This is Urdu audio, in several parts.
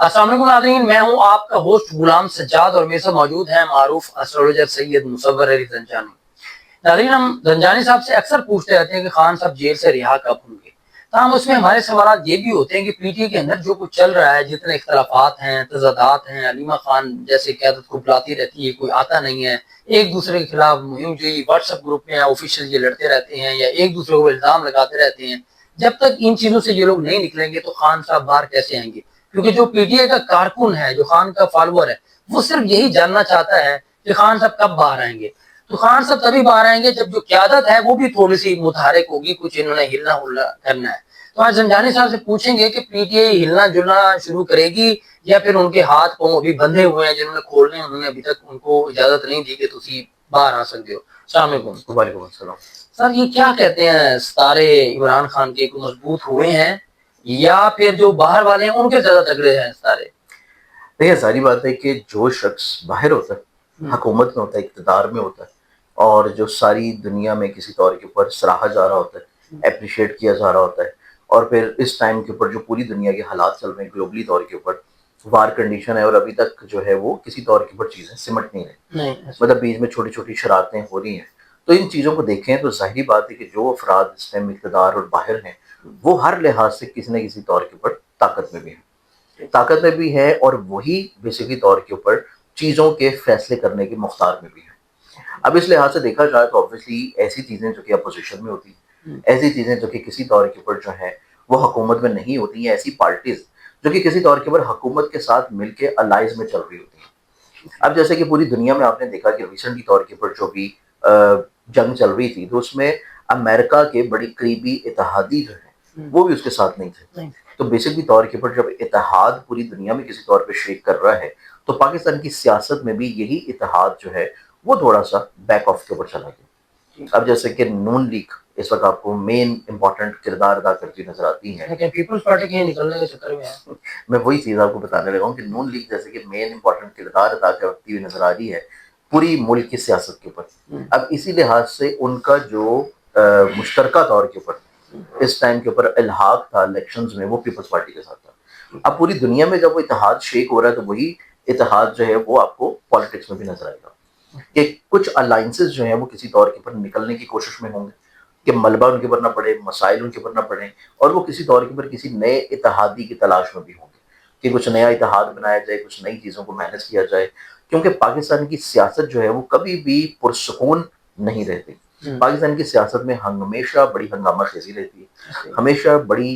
السلام علیکم ناظرین، میں ہوں آپ کا ہوسٹ غلام سجاد اور میرے ساتھ موجود ہیں معروف اسٹرولوجر سید مصور علی زنجانی۔ ناظرین، ہم زنجانی صاحب سے اکثر پوچھتے رہتے ہیں کہ خان صاحب جیل سے رہا کب ہوں گے، تاہم اس میں ہمارے سوالات یہ بھی ہوتے ہیں کہ پی ٹی اے کے اندر جو کچھ چل رہا ہے، جتنے اختلافات ہیں، تضادات ہیں، علیمہ خان جیسے قیادت کو بلاتی رہتی ہے، کوئی آتا نہیں ہے، ایک دوسرے کے خلاف مہم جوئی واٹس ایپ گروپ میں آفیشیل یہ لڑتے رہتے ہیں یا ایک دوسرے کو الزام لگاتے رہتے ہیں، جب تک ان چیزوں سے یہ لوگ نہیں نکلیں گے تو خان صاحب باہر کیسے آئیں گے؟ کیونکہ جو پی ٹی اے کا کارکن ہے، جو خان کا فالوور ہے، وہ صرف یہی جاننا چاہتا ہے کہ خان صاحب کب باہر آئیں گے۔ تو خان صاحب تبھی باہر آئیں گے جب جو قیادت ہے وہ بھی تھوڑی سی متحرک ہوگی، کچھ انہوں نے ہلنا ہلنا کرنا ہے۔ تو آج زنجانی صاحب سے پوچھیں گے کہ پی ٹی اے ہلنا جلنا شروع کرے گی یا پھر ان کے ہاتھ پاؤں ابھی بندھے ہوئے ہیں، جنہوں نے کھولنے ہیں، انہوں نے ابھی تک ان کو اجازت نہیں دی کہ تسی باہر آ سکتے ہو۔ السلام علیکم۔ وعلیکم السلام۔ سر، یہ کیا کہتے ہیں، ستارے عمران خان کے مضبوط ہوئے ہیں یا پھر جو باہر والے ہیں ان کے زیادہ تگڑے ہیں ستارے؟ دیکھیے، ساری بات ہے کہ جو شخص باہر ہوتا ہے، حکومت میں ہوتا ہے، اقتدار میں ہوتا ہے، اور جو ساری دنیا میں کسی طور کے اوپر سراہا جا رہا ہوتا ہے، اپریشیٹ کیا جا رہا ہوتا ہے، اور پھر اس ٹائم کے اوپر جو پوری دنیا کے حالات چل رہے ہیں گلوبلی طور کے اوپر، وار کنڈیشن ہے، اور ابھی تک جو ہے وہ کسی طور کے اوپر چیزیں سمٹ نہیں رہی، مطلب بیچ میں چھوٹی چھوٹی شرارتیں ہو رہی ہیں۔ تو ان چیزوں کو دیکھیں تو ظاہری بات ہے کہ جو افراد اس ٹائم اقتدار اور باہر ہیں، وہ ہر لحاظ سے کسی نہ کسی طور کے اوپر طاقت میں بھی ہیں، طاقت میں بھی ہے، اور وہی بیسیکلی طور کے اوپر چیزوں کے فیصلے کرنے کے مختار میں بھی ہیں۔ اب اس لحاظ سے دیکھا جائے تو آبویسلی ایسی چیزیں جو کہ اپوزیشن میں ہوتی ہیں، ایسی چیزیں جو کہ کسی طور کے اوپر جو ہے وہ حکومت میں نہیں ہوتی ہیں، ایسی پارٹیز جو کہ کسی طور کے اوپر حکومت کے ساتھ مل کے الائز میں چل رہی ہوتی ہیں۔ اب جیسے کہ پوری دنیا میں آپ نے دیکھا کہ ریسنٹلی طور کے اوپر جو بھی جنگ چل رہی تھی، تو اس میں امریکہ کے بڑی قریبی اتحادی جو ہیں وہ بھی اس کے ساتھ نہیں تھے۔ تو بیسکلی طور کے اوپر جب اتحاد پوری دنیا میں کسی طور پہ شیک کر رہا ہے، تو پاکستان کی سیاست میں بھی یہی اتحاد جو ہے وہ تھوڑا سا بیک آف کے اوپر چلا گیا۔ اب جیسے کہ نون لیگ اس وقت آپ کو مین امپورٹنٹ کردار ادا کرتی نظر آتی ہیں، لیکن پیپلز پارٹی کے نکلنے کے چکر میں ہے۔ میں وہی چیز آپ کو بتانے لگا ہوں کہ نون لیگ جیسے کہ مین امپورٹنٹ کردار ادا کرتی ہوئی نظر آ رہی ہے پوری ملک کی سیاست کے اوپر۔ اب اسی لحاظ سے ان کا جو مشترکہ طور کے اوپر اس ٹائم کے اوپر الحاق تھا الیکشنز میں، وہ پیپلز پارٹی کے ساتھ تھا۔ اب پوری دنیا میں جب وہ اتحاد شیک ہو رہا ہے تو وہی اتحاد جو ہے وہ آپ کو پالیٹکس میں بھی نظر آئے گا کہ کچھ الائنسز جو ہیں وہ کسی طور کے اوپر نکلنے کی کوشش میں ہوں گے کہ ملبہ ان کے اوپر نہ پڑے، مسائل ان کے اوپر نہ پڑیں، اور وہ کسی طور کے اوپر کسی نئے اتحادی کی تلاش میں بھی ہوں گے کہ کچھ نیا اتحاد بنایا جائے، کچھ نئی چیزوں کو مینیج کیا جائے، کیونکہ پاکستان کی سیاست جو ہے وہ کبھی بھی پرسکون نہیں رہتی۔ پاکستان کی سیاست میں ہمیشہ بڑی ہنگامہ خیزی رہتی ہے، ہمیشہ بڑی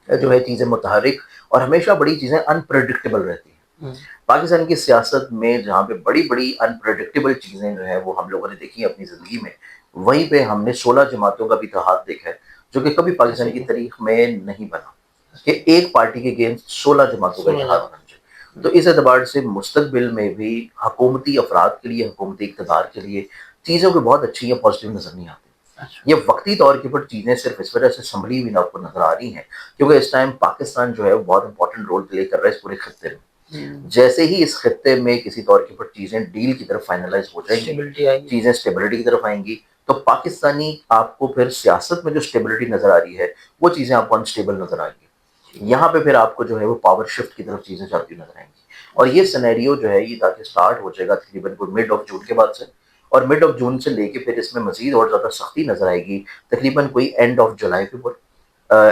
جو ہے چیزیں متحرک، اور ہمیشہ بڑی چیزیں انپریڈکٹیبل رہتی ہیں۔ پاکستان کی سیاست میں جہاں پہ بڑی بڑی انپریڈکٹیبل چیزیں جو ہیں وہ ہم لوگوں نے دیکھی ہیں اپنی زندگی میں، وہیں پہ ہم نے 16 جماعتوں کا بھی اتحاد دیکھا ہے جو کہ کبھی پاکستان کی تاریخ میں نہیں بنا کہ ایک پارٹی کے اگینسٹ 16 جماعتوں کا اتحاد بن جائے۔ تو اس اعتبار سے مستقبل میں بھی حکومتی افراد کے لیے، حکومتی اقتدار کے لیے چیزوں کو بہت اچھی یا پازیٹیو نظر نہیں آتی۔ یہ وقتی طور کے اوپر چیزیں صرف اس وجہ سے سنبھلی ہوئی آپ کو نظر آ رہی ہیں کیونکہ اس ٹائم پاکستان جو ہے وہ بہت امپورٹنٹ رول پلے کر رہا ہے اس پورے خطے میں۔ جیسے ہی اس خطے میں کسی طور کے اوپر چیزیں ڈیل کی طرف فائنلائز ہو جائیں گی، چیزیں اسٹیبلٹی کی طرف آئیں گی، تو پاکستانی آپ کو پھر سیاست میں جو اسٹیبلٹی نظر آ رہی ہے وہ چیزیں آپ کو انسٹیبل نظر آئیں گی۔ یہاں پہ پھر آپ کو جو ہے وہ پاور شفٹ کی طرف چیزیں جاتی نظر آئیں گی، اور یہ سینیریو جو ہے یہ تاکہ سٹارٹ ہو جائے گا تقریباً کوئی مڈ آف جون کے بعد سے، اور مڈ آف جون سے لے کے پھر اس میں مزید اور زیادہ سختی نظر آئے گی تقریباً کوئی اینڈ آف جولائی کے اوپر،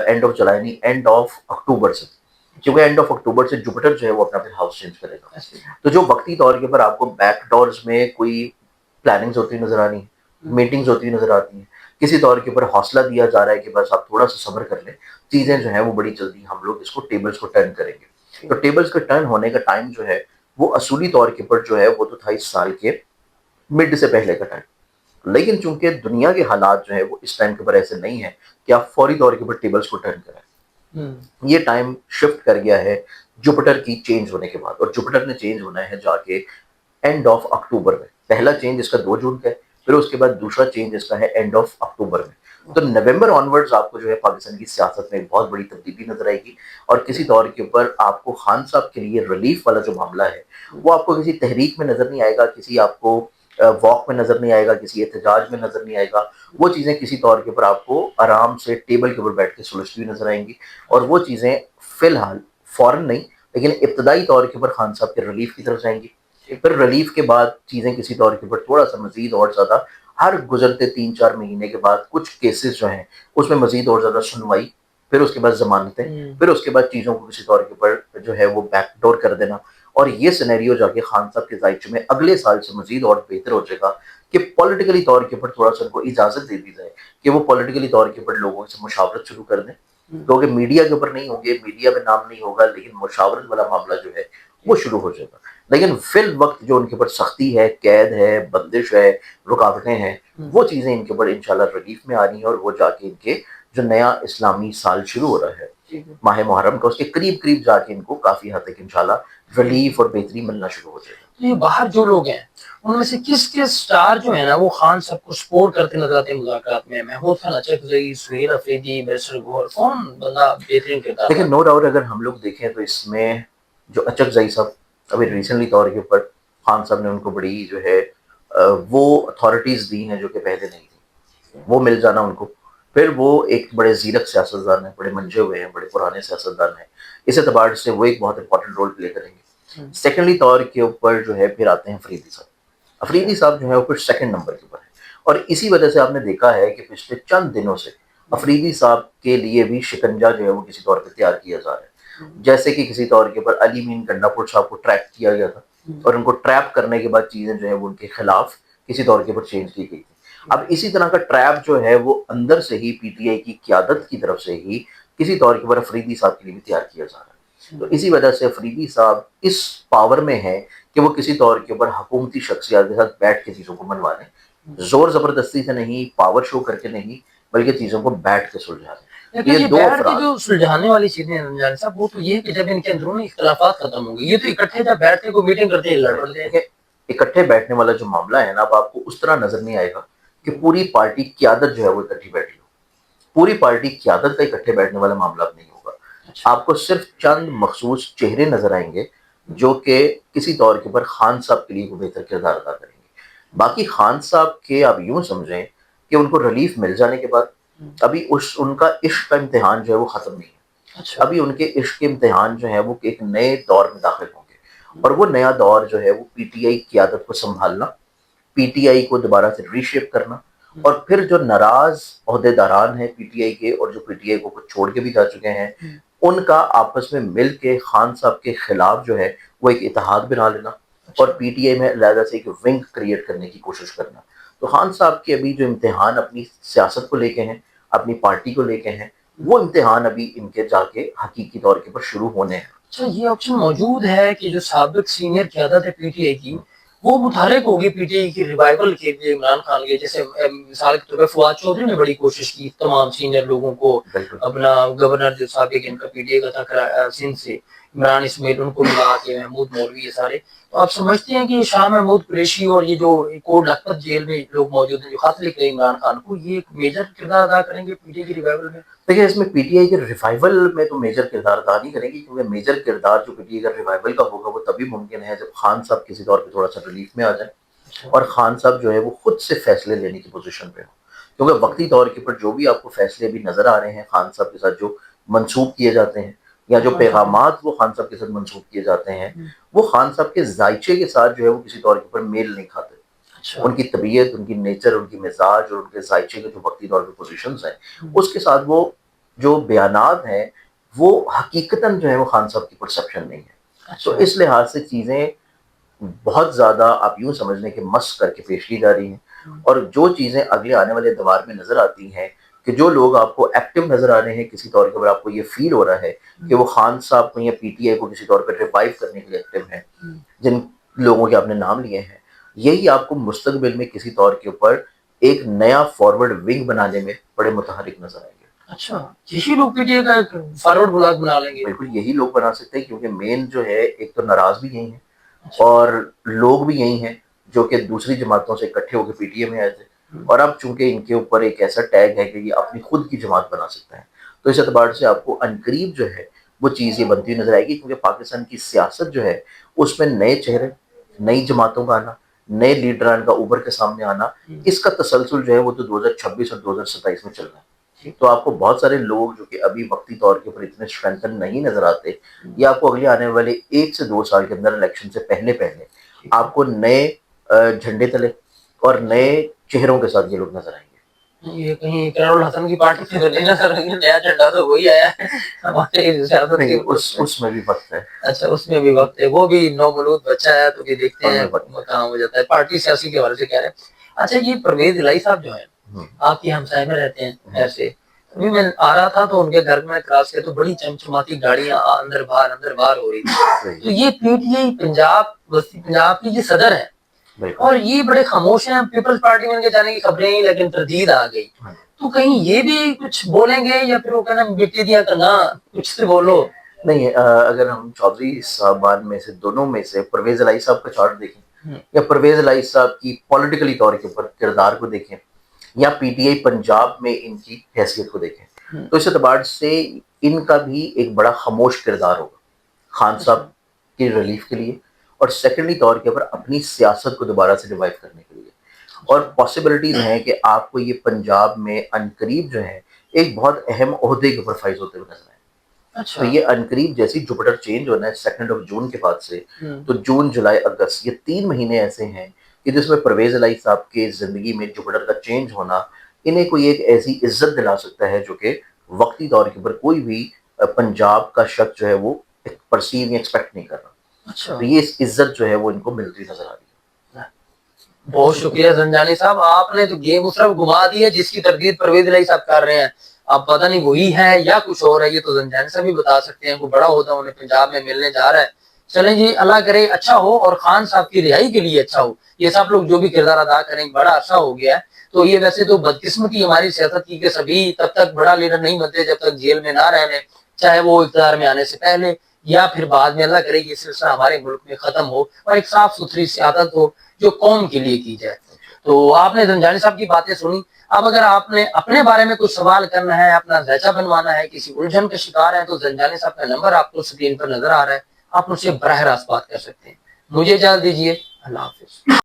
اینڈ آف جولائی نہیں، اینڈ آف اکتوبر سے، کیونکہ اینڈ آف اکتوبر سے جوپیٹر جو ہے وہ اپنا پھر ہاؤس چینج کرے گا۔ تو جو وقتی طور کے اوپر آپ کو بیک ڈورز میں کوئی پلاننگز ہوتی نظر آ رہی ہیں، میٹنگز ہوتی نظر آتی ہیں، کسی طور کے اوپر حوصلہ دیا جا رہا ہے کہ بس آپ تھوڑا سا صبر کر لیں، چیزیں جو ہیں وہ بڑی جلدی ہم لوگ اس کو ٹیبلز کو ٹرن کریں گے۔ تو ٹیبلز کا ٹرن ہونے کا ٹائم جو ہے وہ اصولی طور کے اوپر جو ہے وہ تو تھا اس سال کے مڈ سے پہلے کا ٹائم، لیکن چونکہ دنیا کے حالات جو ہے وہ اس ٹائم کے اوپر ایسے نہیں ہیں کہ آپ فوری طور کے اوپر ٹیبلز کو ٹرن کریں۔ یہ ٹائم شفٹ کر گیا ہے جوپیٹر کی چینج ہونے کے بعد، اور جوپیٹر نے چینج ہونا ہے جا کے اینڈ آف اکتوبر میں۔ پہلا چینج اس کا 2 جون کا ہے، پھر اس کے بعد دوسرا چینج اس کا ہے اینڈ آف اکتوبر میں۔ تو نومبر آنورڈز آپ کو جو ہے پاکستان کی سیاست میں ایک بہت بڑی تبدیلی نظر آئے گی، اور کسی طور کے اوپر آپ کو خان صاحب کے لیے ریلیف والا جو معاملہ ہے وہ آپ کو کسی تحریک میں نظر نہیں آئے گا، کسی آپ کو واک میں نظر نہیں آئے گا، کسی احتجاج میں نظر نہیں آئے گا۔ وہ چیزیں کسی طور کے اوپر آپ کو آرام سے ٹیبل کے اوپر بیٹھ کے سلجھتی ہوئی نظر آئیں گی، اور وہ چیزیں فی الحال فوراً نہیں لیکن ابتدائی طور کے اوپر خان صاحب کے ریلیف کی طرف جائیں گی، پھر ریلیف کے بعد چیزیں کسی طور کے اوپر تھوڑا سا مزید اور زیادہ، ہر گزرتے 3-4 مہینے کے بعد کچھ کیسز جو ہیں اس میں مزید اور زیادہ سنوائی، پھر اس کے بعد ضمانتیں، پھر اس کے بعد چیزوں کو کسی طور کے اوپر جو ہے وہ بیک ڈور کر دینا، اور یہ سینیریو جا کے خان صاحب کے ذائقے میں اگلے سال سے مزید اور بہتر ہو جائے گا کہ پولیٹیکلی طور کے اوپر تھوڑا سا ان کو اجازت دے دی جائے کہ وہ پولیٹیکلی طور کے اوپر لوگوں سے مشاورت شروع کر دیں، کیونکہ میڈیا کے اوپر نہیں ہوں گے، میڈیا میں نام نہیں ہوگا، لیکن مشاورت والا معاملہ جو ہے وہ شروع ہو جائے گا۔ لیکن فی الوقت جو ان کے اوپر سختی ہے، قید ہے، بندش ہے، رکاوٹیں ہیں، وہ چیزیں ان کے اوپر انشاءاللہ ریلیف میں آ رہی ہیں، اور وہ جا کے ان کے جو نیا اسلامی سال شروع ہو رہا ہے ماہ محرم کا، اس کے قریب قریب جا کے ان کو کافی حد تک انشاءاللہ ریلیف اور بہتری ملنا شروع ہو جائے گا۔ یہ باہر جو لوگ ہیں ان میں سے کس کس سٹار جو ہیں نا وہ خان صاحب کو سپورٹ کرتے نظر آتے ہیں مذاکرات میں؟ محمود خان اچکزئی، سہیل افریدی، بیرسٹر گوہر، کون بندہ بہترین کردار؟ لیکن نو ڈاؤٹ اگر ہم لوگ دیکھیں تو اس میں جو اچکزئی صاحب ابھی ریسنٹلی طور کے اوپر خان صاحب نے ان کو بڑی جو ہے وہ اتھارٹیز دی ہیں جو کہ پہلے نہیں تھی، وہ مل جانا ان کو، پھر وہ ایک بڑے زیرک سیاستدان ہیں، بڑے منجے ہوئے ہیں، بڑے پرانے سیاستدان ہیں، اس اعتبار سے وہ ایک بہت امپورٹنٹ رول پلے کریں گے۔ سیکنڈلی طور کے اوپر جو ہے پھر آتے ہیں افریدی صاحب، افریدی صاحب جو ہے وہ پھر سیکنڈ نمبر کے اوپر ہے، اور اسی وجہ سے آپ نے دیکھا ہے کہ پچھلے چند دنوں سے افریدی صاحب کے لیے بھی شکنجہ جو ہے وہ کسی طور پہ تیار کیا جا رہا ہے، جیسے کہ کسی طور کے اوپر علی مین گنڈا پور صاحب کو ٹریپ کیا گیا تھا، اور ان کو ٹریپ کرنے کے بعد چیزیں جو ہے وہ ان کے خلاف کسی طور کے اوپر چینج کی گئی تھی۔ اب اسی طرح کا ٹریپ جو ہے وہ اندر سے ہی پی ٹی آئی کی قیادت کی طرف سے ہی کسی طور کے اوپر افریدی صاحب کے لیے بھی تیار کیا جا رہا ہے، تو اسی وجہ سے افریدی صاحب اس پاور میں ہیں کہ وہ کسی طور کے اوپر حکومتی شخصیات کے ساتھ بیٹھ کے چیزوں کو منوا لیں، زور زبردستی سے نہیں، پاور شو کر کے نہیں، بلکہ چیزوں کو بیٹھ کے سلجھا لیں۔ لیکن یہ بیٹھ کے جو سلجھانے والی چیزیں ہیں رمضان صاحب، وہ تو یہ ہے کہ جب ان کے اندرونی اختلافات ختم ہوں گے، یہ تو اکٹھے جب بیٹھ کے کوئی میٹنگ کرتے ہیں لڑ پڑتے ہیں۔ اکٹھے بیٹھنے والا جو معاملہ ہے نا، اب آپ کو اس طرح نظر نہیں آئے گا کہ پوری پارٹی قیادت جو ہے وہ اکٹھی بیٹھی ہو، پوری پارٹی قیادت کا اکٹھے بیٹھنے والا معاملہ اب نہیں ہوگا، آپ کو صرف چند مخصوص چہرے نظر آئیں گے جو کہ کسی طور کے اوپر خان صاحب کے لیے کو بہتر کردار ادا کریں گے۔ باقی خان صاحب کے آپ یوں سمجھیں کہ ان کو ریلیف مل جانے کے بعد ابھی ان کا عشق کا امتحان جو ہے وہ ختم نہیں ہے، ابھی ان کے عشق کے امتحان جو ہے وہ ایک نئے دور میں داخل ہوں گے، اور وہ نیا دور جو ہے وہ پی ٹی آئی قیادت کو سنبھالنا، پی ٹی آئی کو دوبارہ سے ری شیپ کرنا، اور پھر جو ناراض عہدے داران ہیں پی ٹی آئی کے، اور جو پی ٹی آئی کو کچھ چھوڑ کے بھی جا چکے ہیں، ان کا آپس میں مل کے خان صاحب کے خلاف جو ہے وہ ایک اتحاد بنا لینا، اور پی ٹی آئی میں علیحدہ سے ایک ونگ کریٹ کرنے کی کوشش کرنا۔ تو خان صاحب کے ابھی جو امتحان اپنی سیاست کو لے کے ہیں، اپنی پارٹی کو لے کے ہیں، وہ امتحان ابھی ان کے جا کے حقیقی طور کے پر شروع ہونے ہیں۔ اچھا، یہ آپشن موجود ہے کہ جو سابق سینئر قیادت ہے پی ٹی آئی کی، وہ متحرک ہوگی پی ٹی آئی کی ریوائول کے لیے عمران خان کے، جیسے مثال کے طور پہ فواد چودھری نے بڑی کوشش کی تمام سینئر لوگوں کو اپنا گورنر جو سابق ان کا پی ٹی آئی کا تھا سندھ سے، عمران اسماعیل، ان کو ملا کے محمود مولوی، یہ سارے، تو آپ سمجھتے ہیں کہ شاہ محمود قریشی اور یہ جو کوٹ لکھپت جیل میں لوگ موجود ہیں جو خط لکھ رہے ہیں عمران خان کو، یہ ایک میجر کردار ادا کریں گے پی ٹی آئی کی ریوائول میں؟ دیکھیں، اس میں پی ٹی آئی کے ریوائول میں تو میجر کردار ادا نہیں کریں گی، کیونکہ میجر کردار جو پی ٹی آئی کا ریوائول کا ہوگا وہ تبھی ممکن ہے جب خان صاحب کسی طور پہ تھوڑا سا ریلیف میں آ جائیں، اور خان صاحب جو ہے وہ خود سے فیصلے لینے کی پوزیشن پہ ہوں، کیونکہ وقتی طور کے اوپر جو بھی آپ کو فیصلے بھی نظر آ رہے ہیں خان صاحب کے ساتھ جو منسوب کیے جاتے ہیں، یا جو پیغامات وہ خان صاحب کے ساتھ منسوب کیے جاتے ہیں، وہ خان صاحب کے ذائچے کے ساتھ جو ہے وہ کسی طور کے اوپر میل نہیں کھاتے۔ ان کی طبیعت، ان کی نیچر، ان کی مزاج اور ان کے ذائچے کے جو وقتی طور پہ پوزیشنز ہیں، اس کے ساتھ وہ جو بیانات ہیں وہ حقیقتاً جو ہے وہ خان صاحب کی پرسپشن نہیں ہے۔ تو اس لحاظ سے چیزیں بہت زیادہ آپ یوں سمجھ لیں کہ مس کر کے پیش کی جا رہی ہیں، اور جو چیزیں اگلے آنے والے دوار میں نظر آتی ہیں کہ جو لوگ آپ کو ایکٹیو نظر آ رہے ہیں، کسی طور کے اوپر آپ کو یہ فیل ہو رہا ہے کہ وہ خان صاحب کو یا پی ٹی آئی کو کسی طور پر ریوائیو کرنے کے لیے ایکٹیو ہیں، جن لوگوں کے آپ نے نام لیے ہیں، یہی آپ کو مستقبل میں کسی طور کے اوپر ایک نیا فارورڈ ونگ بنانے میں بڑے متحرک نظر آئیں گے۔ اچھا، یہی لوگ پی ٹی آئی کا فارورڈ بلاک بنا لیں گے؟ بالکل یہی لوگ بنا سکتے ہیں، کیونکہ مین جو ہے ایک تو ناراض بھی یہی ہیں، اور لوگ بھی یہی ہیں جو کہ دوسری جماعتوں سے اکٹھے ہو کے پی ٹی اے میں آئے تھے، اور اب چونکہ ان کے اوپر ایک ایسا ٹیگ ہے کہ یہ اپنی خود کی جماعت بنا سکتے ہیں، تو اس اعتبار سے آپ کو عنقریب جو ہے وہ چیز یہ بنتی نظر آئے گی، کیونکہ پاکستان کی سیاست جو ہے اس میں نئے چہرے، نئی جماعتوں کا آنا، نئے لیڈران کا ابھر کے سامنے آنا، اس کا تسلسل جو ہے وہ تو 2026 اور 2027 میں چل رہا ہے۔ تو آپ کو بہت سارے لوگ جو کہ ابھی وقتی طور کے اوپر اتنے اسٹرینتھن نہیں نظر آتے، یا آپ کو اگلے آنے والے 1 سے 2 سال کے اندر الیکشن سے پہلے آپ کو نئے جھنڈے تلے اور نئے چہروں کے ساتھ یہ لوگ نظر آئیں گے۔ یہ کہیں کرار الحسن کی پارٹی سے تو نہیں نظر آئیں گے، نیا جھنڈا تو وہی آیا ہے ہمارے سیاست کے۔ اس میں بھی وقت ہے۔ اچھا اس میں بھی وقت ہے، وہ بھی نومولود بچہ ہے، تو یہ دیکھتے ہیں کہاں ہو جاتا ہے، پارٹی سیاسی کے حوالے سے کہہ رہے ہیں۔ اچھا یہ پرویز الہی صاحب جو ہیں آپ کے ہمسائے میں رہتے ہیں ایسے، ابھی میں آ رہا تھا تو ان کے گھر میں کراس کیا تو بڑی چمچماتی گاڑیاں اندر باہر ہو رہی تھی۔ تو یہ پی ٹی آئی پنجاب کی یہ صدر ہے اور یہ بڑے خاموش ہیں، پیپلز پارٹی میں ان کے جانے کی خبریں ہیں لیکن تردید آ گئی، تو کہیں یہ بھی کچھ بولیں گے یا پھر وہ کہنا بیٹی دیا کرنا کچھ سے بولو؟ نہیں، اگر ہم چودھری صاحبان میں سے دونوں میں سے پرویز الہی صاحب کا چارٹ دیکھیں یا پرویز الہی صاحب کی پولیٹیکلی طور کے اوپر کردار کو دیکھیں یا پی ٹی آئی پنجاب میں ان کی حیثیت کو دیکھیں، تو اس اعتبار سے ان کا بھی ایک بڑا خاموش کردار ہوگا خان صاحب کی ریلیف کے لیے، اور سیکنڈری طور کے اوپر اپنی سیاست کو دوبارہ سے ریوائیو کرنے کے لیے، اور پاسبلٹیز ہیں کہ آپ کو یہ پنجاب میں عنقریب جو ہے ایک بہت اہم عہدے کے اوپر فائز ہوتے ہوئے نظر آئیں۔ تو یہ عنقریب جیسی جوپیٹر چینج ہونا ہے 2 جون کے بعد سے، تو جون جولائی اگست یہ 3 مہینے ایسے ہیں کہ جس میں پرویز الہی صاحب کے زندگی میں جوپیٹر کا چینج ہونا انہیں کوئی ایک ایسی عزت دلا سکتا ہے جو کہ وقتی طور کے اوپر کوئی بھی پنجاب کا شخص جو ہے وہ پرسیو یا ایکسپیکٹ نہیں کر رہا۔ تو یہ عزت جو ہے وہ ان کو ملتی نظر آ رہی ہے۔ بہت شکریہ زنجانی صاحب، آپ نے تو گیم اس طرف گھما دی ہے جس کی تردید پرویز الہی صاحب کر رہے ہیں، اب پتہ نہیں وہی ہے یا کچھ اور ہے، یہ تو زنجانی صاحب بھی بتا سکتے ہیں، کوئی بڑا ہوتا انہیں پنجاب میں ملنے جا رہا ہے۔ چلیں جی، اللہ کرے اچھا ہو اور خان صاحب کی رہائی کے لیے اچھا ہو، یہ سب لوگ جو بھی کردار ادا کریں، بڑا عرصہ ہو گیا ہے، تو یہ ویسے تو بدقسمتی ہماری سیاست کی کہ سبھی تب تک بڑا لیڈر نہیں بنتے جب تک جیل میں نہ رہنے، چاہے وہ اقتدار میں آنے سے پہلے یا پھر بعد میں، اللہ کرے یہ سلسلہ ہمارے ملک میں ختم ہو اور ایک صاف ستھری سیاست ہو جو قوم کے لیے کی جائے۔ تو آپ نے زنجانی صاحب کی باتیں سنی، اب اگر آپ نے اپنے بارے میں کچھ سوال کرنا ہے، اپنا ذائچہ بنوانا ہے، کسی الجھن کا شکار ہے، تو زنجانی صاحب کا نمبر آپ کو سکرین پر نظر آ رہا ہے، آپ ان سے براہ راست بات کر سکتے ہیں۔ مجھے اجازت دیجیے، اللہ حافظ۔